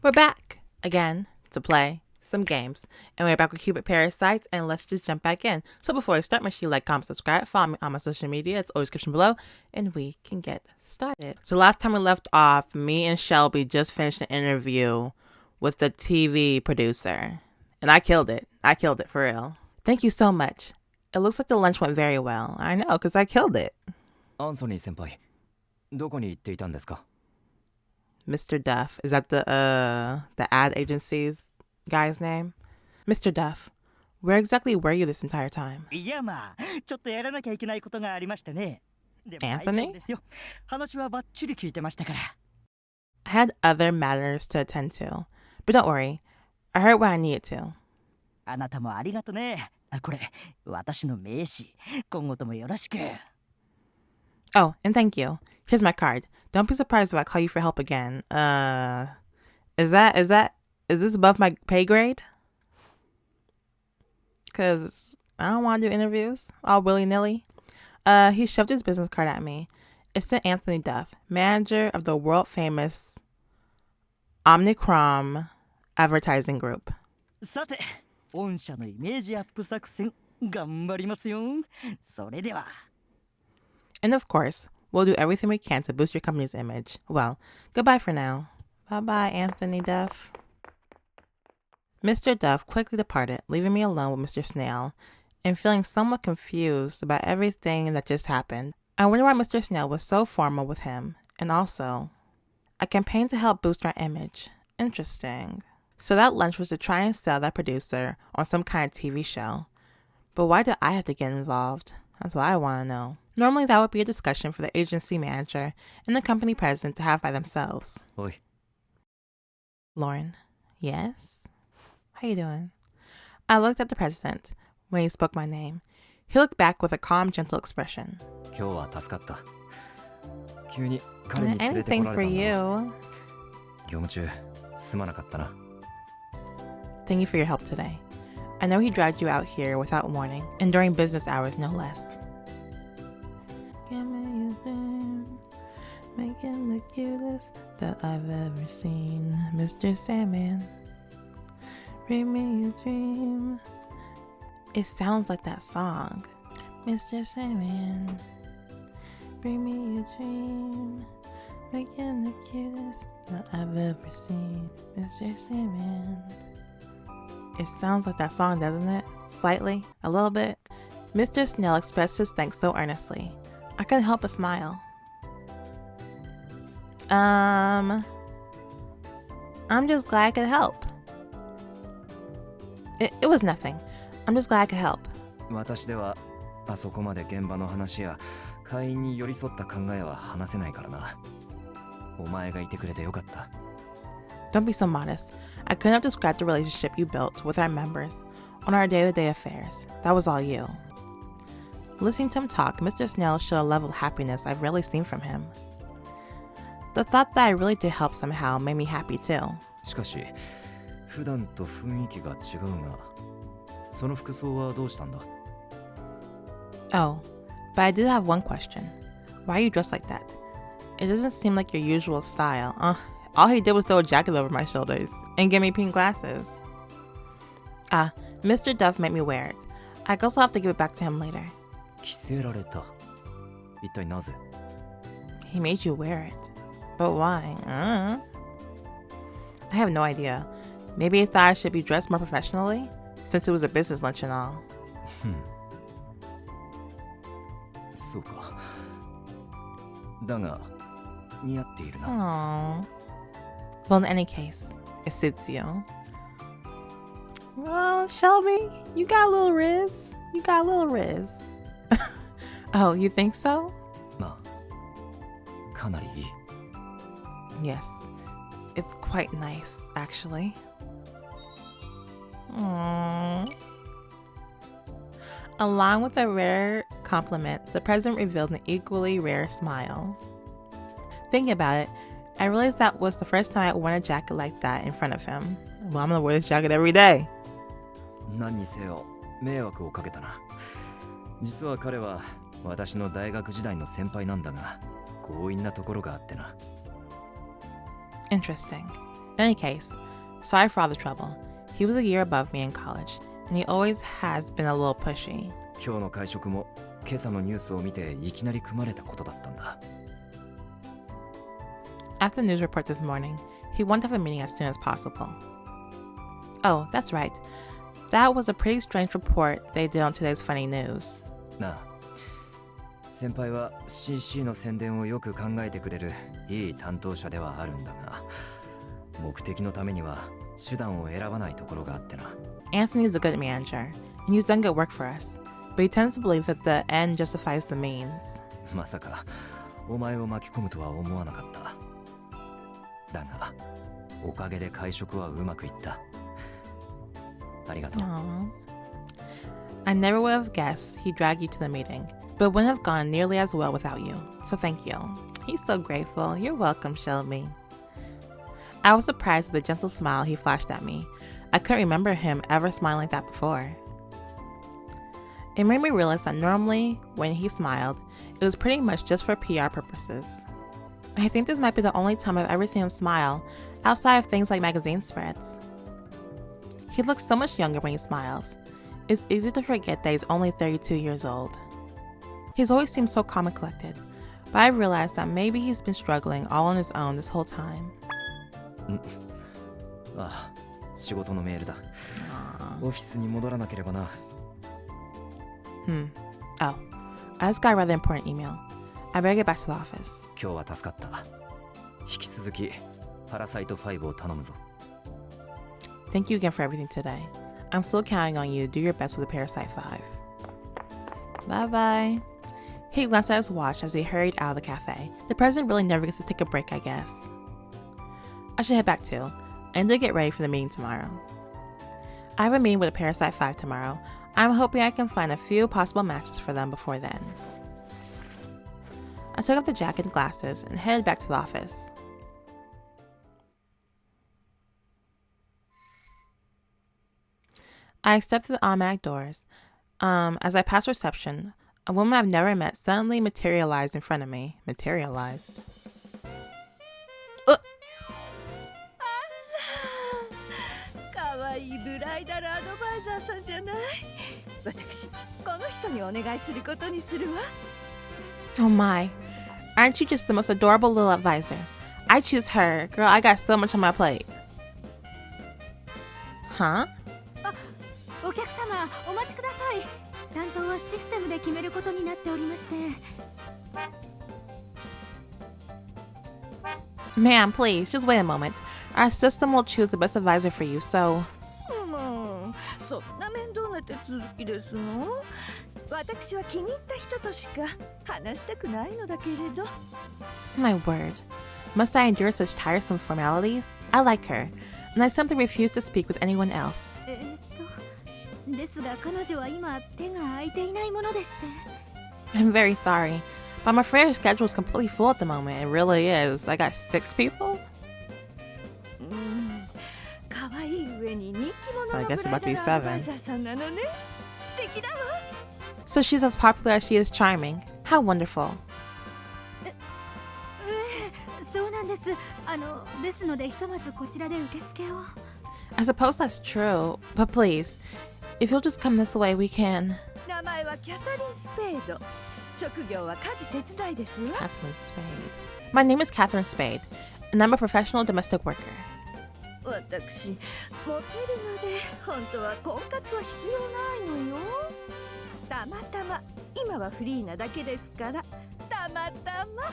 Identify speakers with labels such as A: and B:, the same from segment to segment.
A: We're back again to play some games. And we're back with Cupid Parasites, and let's just jump back in. So before we start, make sure you like, comment, subscribe, follow me on my social media. It's always description below, and we can get started. So last time we left off, me and Shelby just finished an interview with the TV producer. And I killed it. I killed it for real. Thank you so much. It looks like the lunch went very well. I know, because I killed it.
B: Anthony senpai, どこに行っていたんですか?
A: Mr. Duff. Is that the ad agency's guy's name? Mr. Duff, where exactly were you this entire time?
C: いやまあ、ちょっとやらなきゃいけないことがありましてね。でも大丈夫
A: Anthony?
C: ですよ。話はバッチリ聞いてましたから。
A: I had other matters to attend to. But don't worry. I heard what I needed to.
C: あなたもありがとね。これ、私の名刺。今後ともよろしく。
A: Oh, and thank you. Here's my card. Don't be surprised if I call you for help again. Is this above my pay grade? Because I don't want to do interviews all willy-nilly. He shoved his business card at me. It's to Anthony Duff, manager of the world-famous Omnicrom Advertising Group.
C: さて、御社のイメージアップ作戦、頑張りますよ。それでは。
A: And of course, we'll do everything we can to boost your company's image. Well, goodbye for now. Bye-bye, Anthony Duff. Mr. Duff quickly departed, leaving me alone with Mr. Snail, and feeling somewhat confused about everything that just happened. I wonder why Mr. Snail was so formal with him, and also, a campaign to help boost our image. Interesting. So that lunch was to try and sell that producer on some kind of TV show. But why did I have to get involved? That's what I want to know. Normally that would be a discussion for the agency manager and the company president to have by themselves.
B: Oi.
A: Lauren. Yes? How you doing? I looked at the president when he spoke my name. He looked back with a calm, gentle expression.
B: 今日は助かった。急に彼に連れてこ
A: Anything
B: ら
A: for
B: れたんだ。
A: you.
B: 業務中、すまなかったな。
A: Thank you for your help today. I know he dragged you out here without warning, and during business hours, no less. Give me a dream, making the cutest that I've ever seen, Mr. Sandman. Bring me a dream. It sounds like that song. Mr. Sandman, bring me a dream, making the cutest that I've ever seen, Mr. Sandman. It sounds like that song, doesn't it? Slightly, a little bit. Mr. Snail expressed his thanks so earnestly. I couldn't help but smile. I'm just glad I could help. It was nothing. I'm just glad I could help.
B: 私ではあそこまで現場の話や会員に寄り添った考えは話せないからな。お前がいてくれてよかった。
A: Don't be so modest. I couldn't have described the relationship you built with our members on our day-to-day affairs. That was all you. Listening to him talk, Mr. Snail showed a level of happiness I've rarely seen from him. The thought that I really did help somehow made me happy too.
B: しかし、普段と雰囲気が違うが、その服装はどうしたんだ?
A: Oh, but I did have one question. Why are you dressed like that? It doesn't seem like your usual style. All he did was throw a jacket over my shoulders and give me pink glasses. Mr. Duff made me wear it. I guess I'll have to give it back to him later.
B: 着せられた。一体なぜ?
A: He made you wear it. But why? I have no idea. Maybe he thought I should be dressed more professionally, since it was a business lunch and all.
B: そうか。だが、似合っているな。
A: Aww. Well, in any case, it suits you. Oh, Shelby, you got a little riz. You got a little riz. Oh, you think so?
B: まあ、かなりいい。
A: Yes, it's quite nice, actually. Aww. Along with a rare compliment, the president revealed an equally rare smile. Thinking about it, I realized that was the first time I worn a jacket like that in front of him. Well, I'm gonna wear this jacket every day.
B: 何にせよ、迷惑をかけたな。実は彼は私の大学時代の先輩なんだが、強引なところがあってな。
A: Interesting. In any case, sorry for all the trouble. He was a year above me in college, and he always has been a little pushy.
B: 今日の会食も今朝のニュースを見ていきなり組まれたことだったんだ。
A: After the news report this morning, he wanted to have a meeting as soon as possible. Oh, that's right. That was a pretty strange report they did on today's funny news.
B: なあ、先輩は CC の宣伝をよく考えてくれるいい担当者ではあるんだが、目的のためには手段を選ばないところがあってな。
A: Anthony's a good manager, and he's done good work for us, but he tends to believe that the end justifies the means.
B: まさかお前を巻き込むとは思わなかった。だが、おかげで会食はうまくいった。ありがとう。
A: Aww. I never would have guessed he'd drag you to the meeting, but it wouldn't have gone nearly as well without you, so thank you. He's so grateful. You're welcome, Shelby. I was surprised at the gentle smile he flashed at me. I couldn't remember him ever smiling like that before. It made me realize that normally, when he smiled, it was pretty much just for PR purposes. I think this might be the only time I've ever seen him smile, outside of things like magazine spreads. He looks so much younger when he smiles. It's easy to forget that he's only 32 years old. He's always seemed so calm and collected, but I realized that maybe he's been struggling all on his own this whole time.
B: ああ、仕事のメールだ。オフィスに戻らなければな。
A: Oh, I just got a rather important email. I better get back to the office.
B: 今日は助かった。引き続きパラサイト5を頼むぞ。
A: Thank you again for everything today. I'm still counting on you to do your best with the Parasite 5. Bye-bye. He glanced at his watch as he hurried out of the cafe. The president really never gets to take a break, I guess. I should head back too. I need to get ready for the meeting tomorrow. I have a meeting with the Parasite 5 tomorrow. I'm hoping I can find a few possible matches for them before then. I took off the jacket and glasses and headed back to the office. I stepped through the automatic doors. As I passed reception, a woman I've never met suddenly materialized in front of me. Materialized.
D: かわいいブライダルアドバイザーさんじゃない。私、この人にお願いすることにするわ。
A: Oh my. Aren't you just the most adorable little advisor? I choose her. Girl, I got so much on my plate. Huh?
E: お客様、お待ちください。担当はシステムで決めることになっておりまして。
A: Ma'am, please, just wait a moment. Our system will choose the best advisor for you, so...
D: もう、そんな面倒な手続きですの？私は気に入った人としか話したくないのだけれど。
A: My word. Must I endure such tiresome formalities? I like her, and I simply refuse to speak with anyone else.
E: ですが彼女は今手が空いていないものでして。
A: I'm very sorry, but I'm afraid her schedule is completely full at the moment. It really is. I got 6 people?
D: 可愛い上に人気者
A: So I
D: の
A: guess
D: ブ
A: it's
D: ラ
A: about
D: イ
A: to be
D: ダルアドバイ
A: 7.
D: ザーさんなのね。素敵だわ。
A: So she's as popular as she is charming. How wonderful.
E: そうなんです。ですのでひとまずこちらで受付を。
A: I suppose that's true, but please, if you'll just come this way, we can...
D: 名前はキャサリン・スペード。職業は家事手伝いですよ。
A: Catherine Spade. My name is Catherine Spade, and I'm a professional domestic worker.
D: 私、モテるまで本当は婚活は必要ないのよ。たまたま今はフリーなだけですから。たまたま。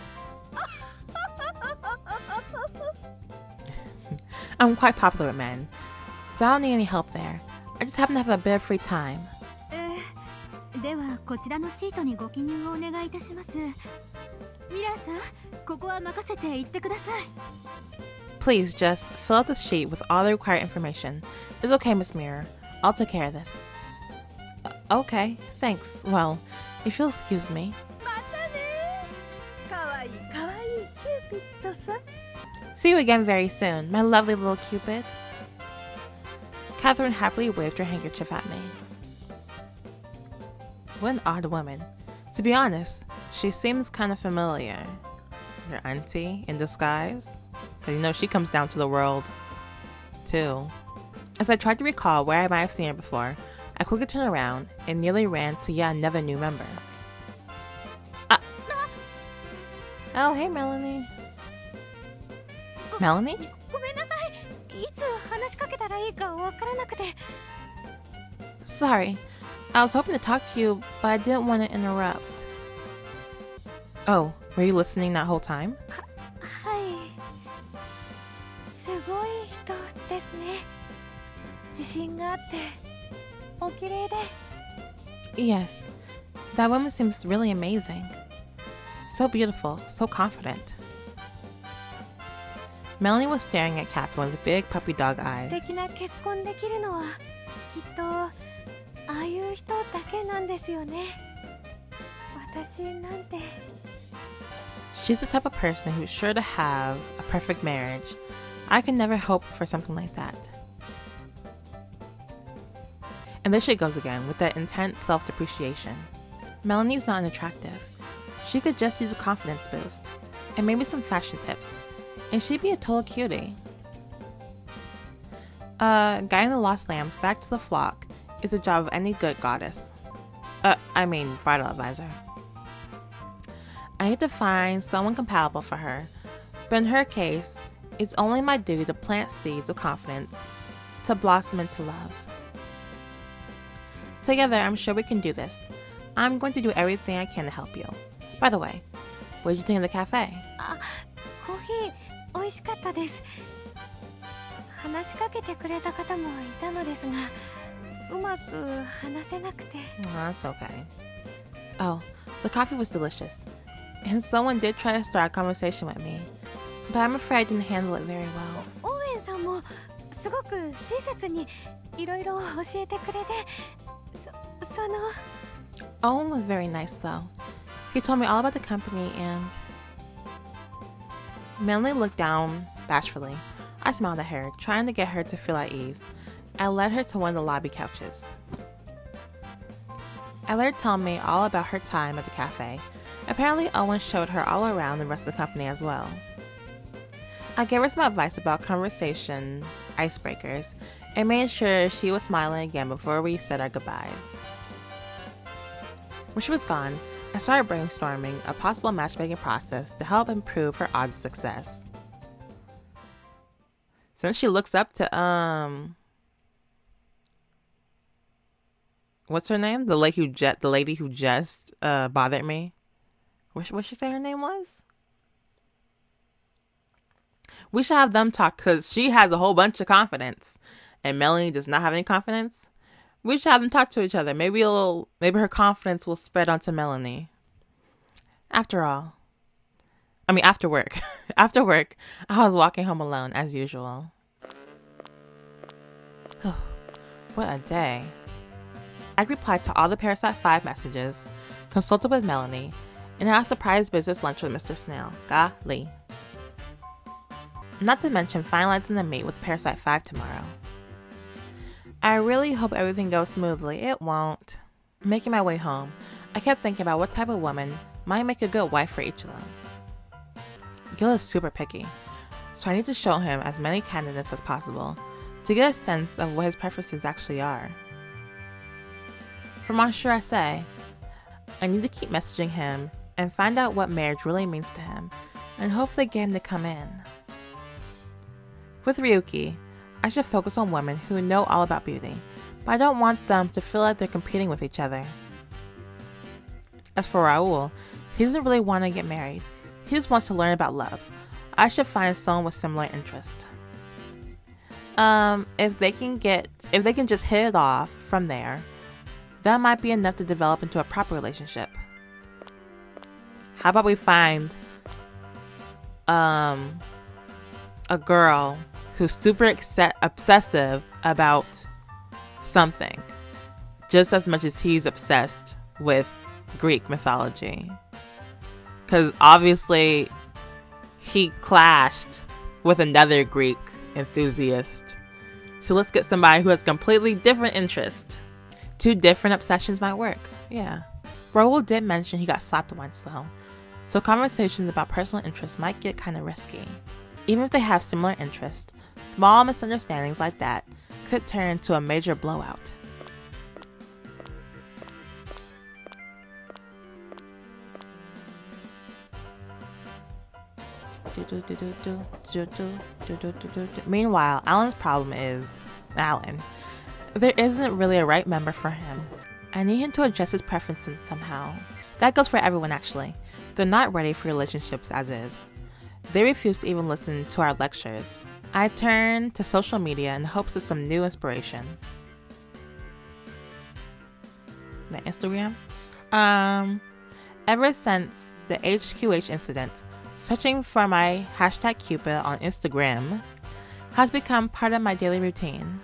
A: I'm quite popular with men, so I don't need any help there. I just happen to have a bit of free time.
E: ではこちらのシートにご記入をお願いいたします。ミラーさん、ここは任せて行ってください。
A: Please just fill out the sheet with all the required information. It's okay, Miss Mirror. I'll take care of this. Okay, thanks. Well, if you'll excuse me.
D: またね。かわいいかわいいキューピッドさん。
A: See you again very soon, my lovely little Cupid. Catherine happily waved her handkerchief at me. What an odd woman. To be honest, she seems kind of familiar. Your auntie in disguise? 'Cause you know she comes down to the world too. As I tried to recall where I might have seen her before, I quickly turned around and nearly ran to yet another new member. Oh, hey, Melanie. Melanie?
E: ごめんなさい。いつ話しかけたらいいかわからなくて。
A: Sorry. I was hoping to talk to you, but I didn't want to interrupt. Oh, were you listening that whole time?
E: はい。すごい人ですね。自信があって、お綺麗で。
A: Yes. That woman seems really amazing. So beautiful, so confident. Melanie was staring at Catherine with big puppy dog
E: 素
A: eyes.
E: 敵な結婚できるのはきっとああいう人だけなんですよね。私なんて。
A: She's the type of person who's sure to have a perfect marriage. I could never hope for something like that. And there she goes again with that intense self-depreciation. Melanie's not unattractive. She could just use a confidence boost and maybe some fashion tips, and she'd be a total cutie. Guiding the lost lambs back to the flock is the job of any good goddess. Bridal advisor. I need to find someone compatible for her, but in her case, it's only my duty to plant seeds of confidence to blossom into love. Together, I'm sure we can do this. I'm going to do everything I can to help you. By the way, what did you think of the cafe?
E: コーヒー美味しかったです。話しかけてくれた方もいたのですが、うまく話せなくて。
A: Oh, that's okay. Oh, the coffee was delicious. And someone did try to start a conversation with me, but I'm afraid I didn't handle it very well.
E: オーエンさんもすごく親切にいろいろ教えてくれて、その。
A: Owen was very nice though. He told me all about the company and... Melanie looked down bashfully. I smiled at her, trying to get her to feel at ease. I led her to one of the lobby couches. I let her tell me all about her time at the cafe. Apparently, Owen showed her all around the rest of the company as well. I gave her some advice about conversation icebreakers and made sure she was smiling again before we said our goodbyes. When she was gone, I started brainstorming a possible matchmaking process to help improve her odds of success. Since she looks up to, what's her name? The lady who just bothered me. What she say her name was? We should have them talk because she has a whole bunch of confidence, and Melanie does not have any confidence. We should have them talk to each other. Maybe her confidence will spread onto Melanie. After work. After work, I was walking home alone as usual. What a day. I replied to all the Parasite 5 messages, consulted with Melanie, and had a surprise business lunch with Mr. Snail. Golly. Not to mention finalizing the meet with Parasite 5 tomorrow. I really hope everything goes smoothly. It won't. Making my way home, I kept thinking about what type of woman might make a good wife for each of them. Gil is super picky, so I need to show him as many candidates as possible to get a sense of what his preferences actually are. For Monsieur Assay, I need to keep messaging him and find out what marriage really means to him, and hopefully get him to come in. With Ryuki, I should focus on women who know all about beauty, but I don't want them to feel like they're competing with each other. As for Raul, he doesn't really want to get married. He just wants to learn about love. I should find someone with similar interest. If they can just hit it off from there, that might be enough to develop into a proper relationship. How about we find a girl who's super obsessive about something, just as much as he's obsessed with Greek mythology. Because obviously he clashed with another Greek enthusiast. So let's get somebody who has completely different interests. 2 different obsessions might work. Yeah. Raul did mention he got slapped once though, so conversations about personal interests might get kind of risky. Even if they have similar interests, small misunderstandings like that could turn to a major blowout. Meanwhile, Alan's problem is Alan. There isn't really a right member for him. I need him to adjust his preferences somehow. That goes for everyone actually. They're not ready for relationships as is. They refuse to even listen to our lectures. I turn to social media in hopes of some new inspiration. The Instagram? Ever since the HQH incident, searching for my hashtag Cupid on Instagram has become part of my daily routine.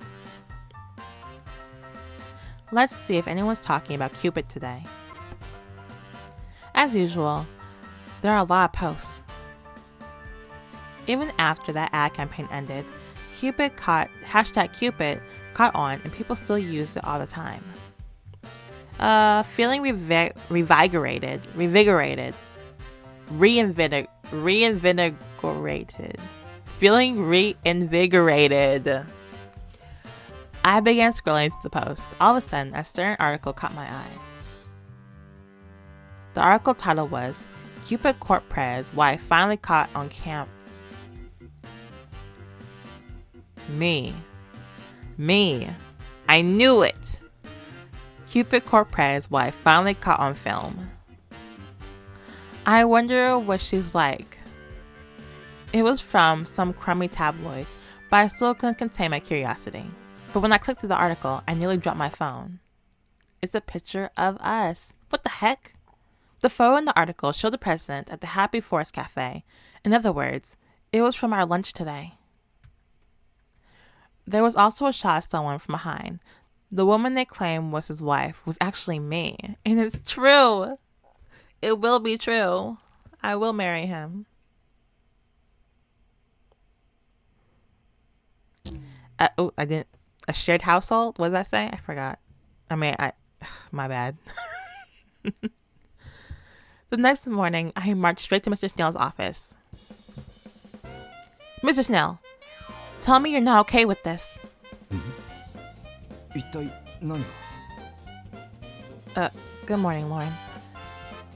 A: Let's see if anyone's talking about Cupid today. As usual, there are a lot of posts. Even after that ad campaign ended, hashtag Cupid caught on and people still use it all the time. Feeling reinvigorated. Feeling reinvigorated. I began scrolling through the post. All of a sudden, a certain article caught my eye. The article title was Cupid Caught Prez, Why I Finally Caught on Camp. Me. I knew it. Cupid Caught Prez, Why I Finally Caught on Film. I wonder what she's like. It was from some crummy tabloid, but I still couldn't contain my curiosity. But when I clicked through the article, I nearly dropped my phone. It's a picture of us. What the heck? The photo in the article showed the president at the Happy Forest Cafe. In other words, it was from our lunch today. There was also a shot of someone from behind. The woman they claimed was his wife was actually me. And it's true. It will be true. I will marry him. I didn't. A shared household? What did I say? I forgot. My bad. The next morning, I marched straight to Mr. Snell's office. Mr. Snell, tell me you're not okay with this. Good morning, Lauren.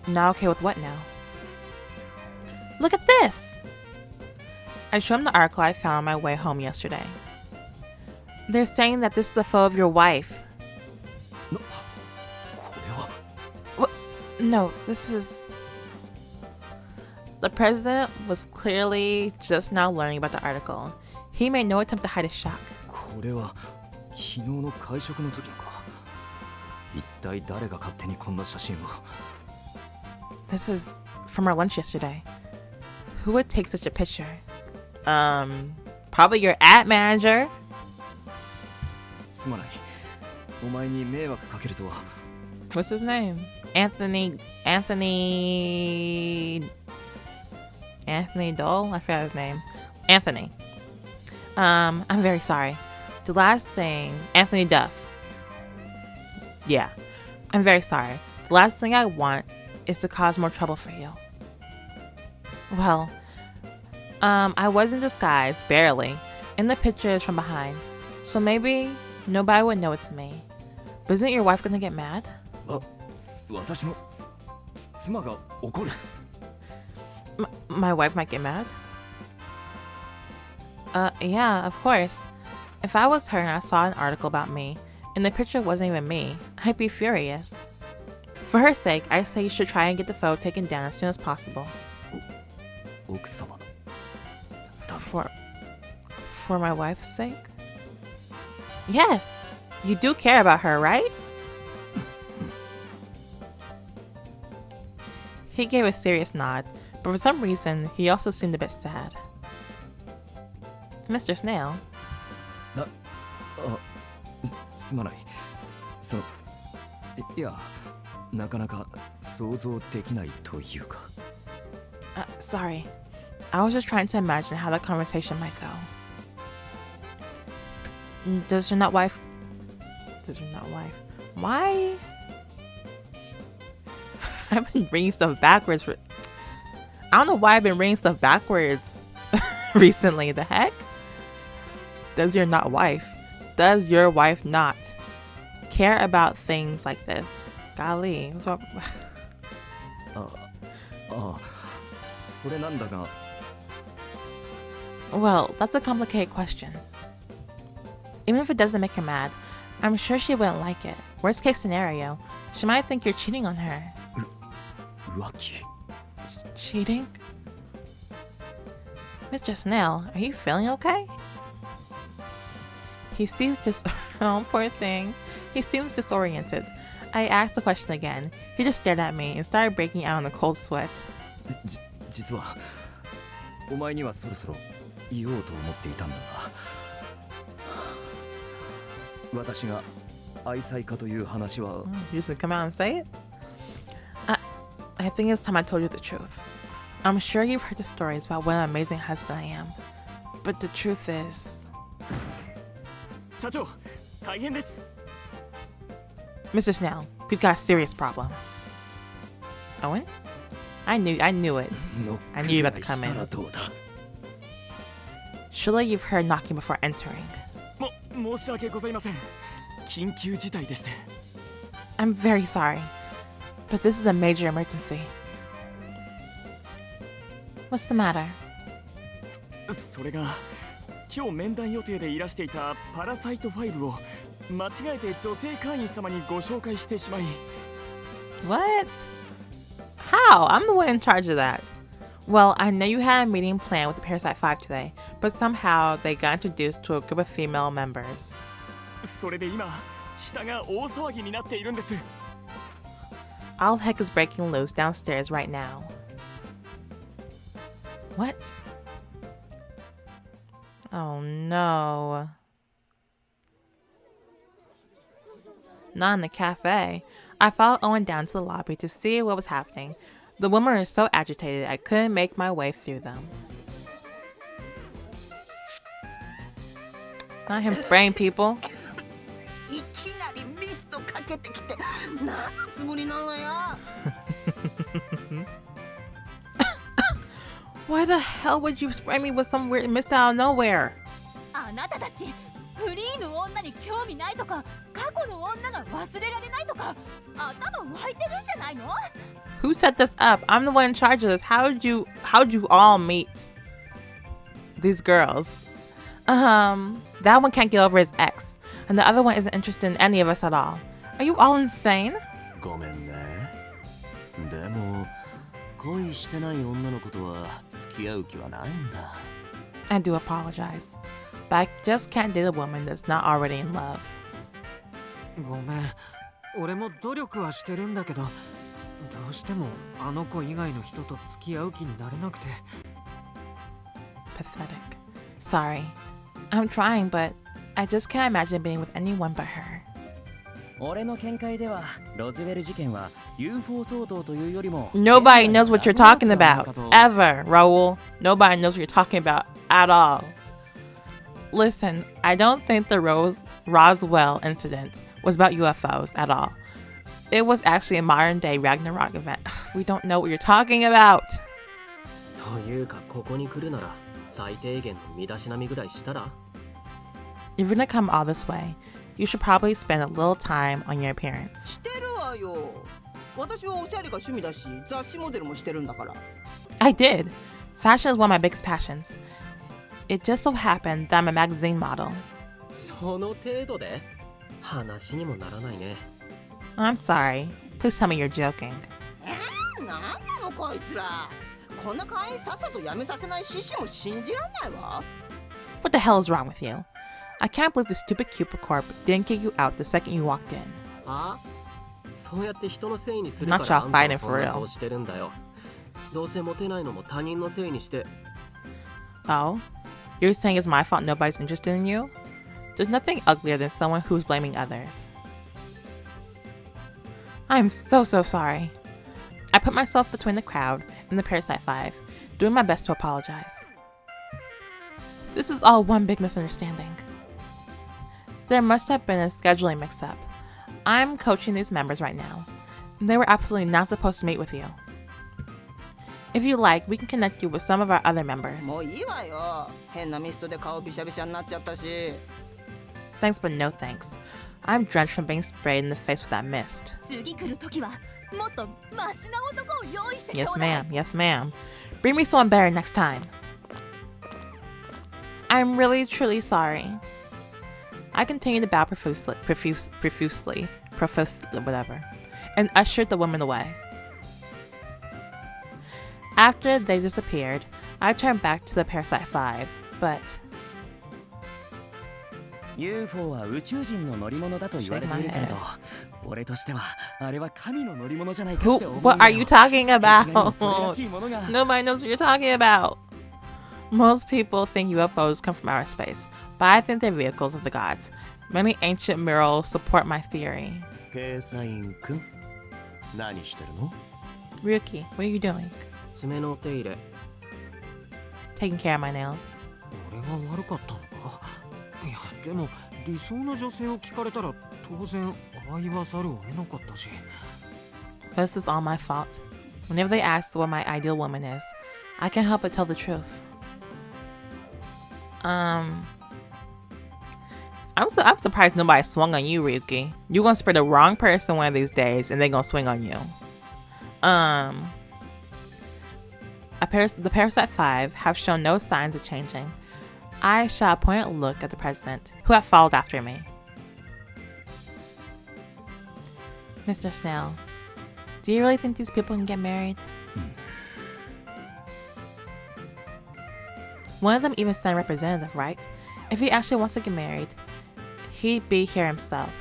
A: Not okay with what now? Look at this! I showed him the article I found on my way home yesterday. They're saying that this is the photo of your wife. What? No, this is... The president was clearly just now learning about the article. He made no attempt to hide his shock. This is from our lunch yesterday. Who would take such a picture? Probably your ad manager. What's his name? Anthony Dole? I forgot his name. Anthony. I'm very sorry. The last thing... Anthony Duff. Yeah. I'm very sorry. The last thing I want is to cause more trouble for you. Well, I was in disguise, barely, and the picture is from behind. So maybe nobody would know it's me. But isn't your wife gonna get mad? My wife might get mad? Yeah, of course. If I was her and I saw an article about me, and the picture wasn't even me, I'd be furious. For her sake, I say you should try and get the photo taken down as soon as possible. For my wife's sake? Yes! You do care about her, right? He gave a serious nod, but for some reason, he also seemed a bit sad. Mr. Snail? Sorry. I was just trying to imagine how that conversation might go. Does your not wife... Why? I've been reading stuff backwards for... I don't know why I've been reading stuff backwards. recently. The heck? Does your wife not care about things like this? Golly. What's wrong?
B: それなんだが
A: Well, that's a complicated question. Even if it doesn't make her mad, I'm sure she wouldn't like it. Worst case scenario, she might think you're cheating on her.
B: 浮気
A: Cheating? Mr. Snail, are you feeling okay? He seems oh, poor thing. He seems disoriented. I asked the question again. He just stared at me and started breaking out in a cold sweat.
B: 実はお前にはそろそろ言おうと思っていたんだが私が愛妻家という話は
A: You just come out and say it? I think it's time I told you the truth. I'm sure you've heard the stories about what an amazing husband I am. But the truth is...
C: 社長大変です
A: Mr. Snail, we've got a serious problem. Owen? I knew it. I knew you were about to come in.
B: どうだ
A: Surely you've heard knocking before entering.
C: 申し訳ございません緊急事態でして
A: I'm very sorry, but this is a major emergency. What's the matter?
C: それが今日面談予定でいらしていたパラサイト5を間違えて女性会員様にご紹介してしまい
A: What? How? I'm the one in charge of that. Well, I know you had a meeting planned with the Parasite 5 today, but somehow they got introduced to a group of female members.
C: それで今下が大騒ぎになっているんです
A: All heck is breaking loose downstairs right now. What? Oh no. Not in the cafe. I followed Owen down to the lobby to see what was happening. The women were so agitated I couldn't make my way through them. Not him spraying people.
D: いきなりミストかけてきて何のつもりなのよ
A: Why the hell would you spray me with some weird mist out of nowhere?
F: あなたたちフリーの女に興味ないとか過去の女が忘れられないとか頭湧いてるんじゃないの
A: Who set this up? I'm the one in charge of this. How'd you all meet these girls? That one can't get over his ex, and the other one isn't interested in any of us at all. Are you all insane?
G: ごめんねでも恋してない女の子とは付き合う気はないんだ
A: I do apologize, but I just can't date a woman that's not already in love.
H: ごめん俺も努力はしてるんだけどどうしてもあの子以外の人と付き合う気になれなくて
A: Pathetic. Sorry. I'm trying, but I just can't imagine being with anyone but her.
B: 俺の見解ではロズウェル事件は UFO 騒動というよりも
A: Nobody knows what you're talking about. Ever, Raul. Nobody knows what you're talking about at all. Listen, I don't think the Roswell incident was about UFOs at all. It was actually a modern day Ragnarok event. We don't know what you're talking about.
G: というかここに来るなら最低限の身だしなみぐらいしたら
A: If you're gonna come all this way, you should probably spend a little time on your appearance.
D: してるわよ私はおしゃれが趣味だし雑誌モデルもしてるんだから
A: I did. Fashion is one of my biggest passions. It just so happened that I'm a magazine model.
G: その程度で話にもならないね
A: I'm sorry. Please tell me you're joking.
D: なんなのこいつらこんな会員さっさと辞めさせない獅子も信じらんないわ
A: What the hell is wrong with you? I can't believe the stupid Cupid Corp didn't get you out the second you walked in.
G: あそうやって人のせいにするから
A: Not y'all
G: あんた
A: fighting
G: はそ
A: for
G: んな
A: real.
G: 顔してるんだよどうせモテないのも他人のせいにして
A: Oh? You're saying it's my fault nobody's interested in you? There's nothing uglier than someone who's blaming others. I'm so sorry. I put myself between the crowd and the Parasite 5, doing my best to apologize. This is all one big misunderstanding. There must have been a scheduling mix-up. I'm coaching these members right now. They were absolutely not supposed to meet with you. If you like, we can connect you with some of our other members.
D: もういいわよ。変なミストで顔びしゃびしゃになっちゃったし。
A: Thanks but no thanks. I'm drenched from being sprayed in the face with that mist.
F: 次来る時はもっとマシな男を用意してちょ
A: Yes
F: うだい。
A: ma'am, yes ma'am. Bring me someone better next time. I'm really truly sorry. I continued to bow profusely, whatever, and ushered the woman away. After they disappeared, I turned back to the Parasite 5, but
C: UFO は宇宙人の乗り物だと言われているけれど、俺としてはあれは神の乗り物じゃないかって思うよ。
A: what are you talking about?
C: それらしいものが
A: Nobody knows what you're talking about. Most people think UFOs come from outer space, but I think they're vehicles of the gods. Many ancient murals support my theory.
G: 計査員くん、何してるの？
A: Ryuki, what are you doing?
H: 爪の手入れ。
A: Taking care of my nails.
H: 俺が悪かったのか。いやでも理想の女性を聞かれたら当然ああ言わざるを得なかったし。
A: But this is all my fault. Whenever they ask what my ideal woman is, I can't help but tell the truth. I'm surprised nobody swung on you, Ryuki. You're gonna spray the wrong person one of these days, and they're gonna swing on you. The Parasite 5 have shown no signs of changing. I shot a poignant look at the president, who had followed after me. Mr. Snail, do you really think these people can get married? One of them even sent a representative, right? If he actually wants to get married, he'd be here himself.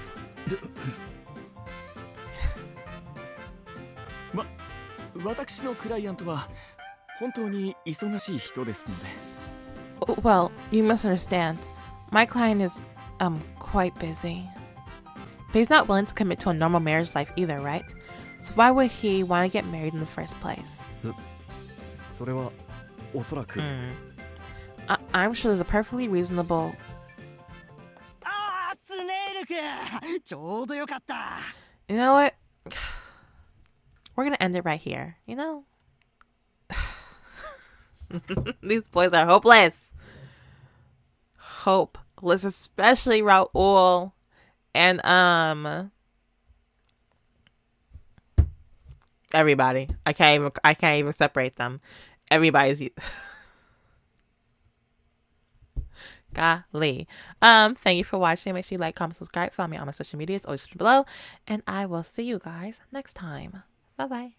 C: 私のクライアントは本当に忙しい人ですので。
A: Well, you misunderstand. My client is, quite busy. But he's not willing to commit to a normal marriage life either, right? So why would he want to get married in the first place?
C: それはおそらく。
A: I'm sure there's a perfectly reasonable...
C: ああ、スネイル君、ちょうどよかった。
A: You know what? We're gonna end it right here, you know? These boys are hopeless. Hopeless, especially Raul and everybody. I can't even separate them. Everybody's golly. Thank you for watching. Make sure you like, comment, subscribe, follow me on my social media. It's always below, and I will see you guys next time. Bye bye.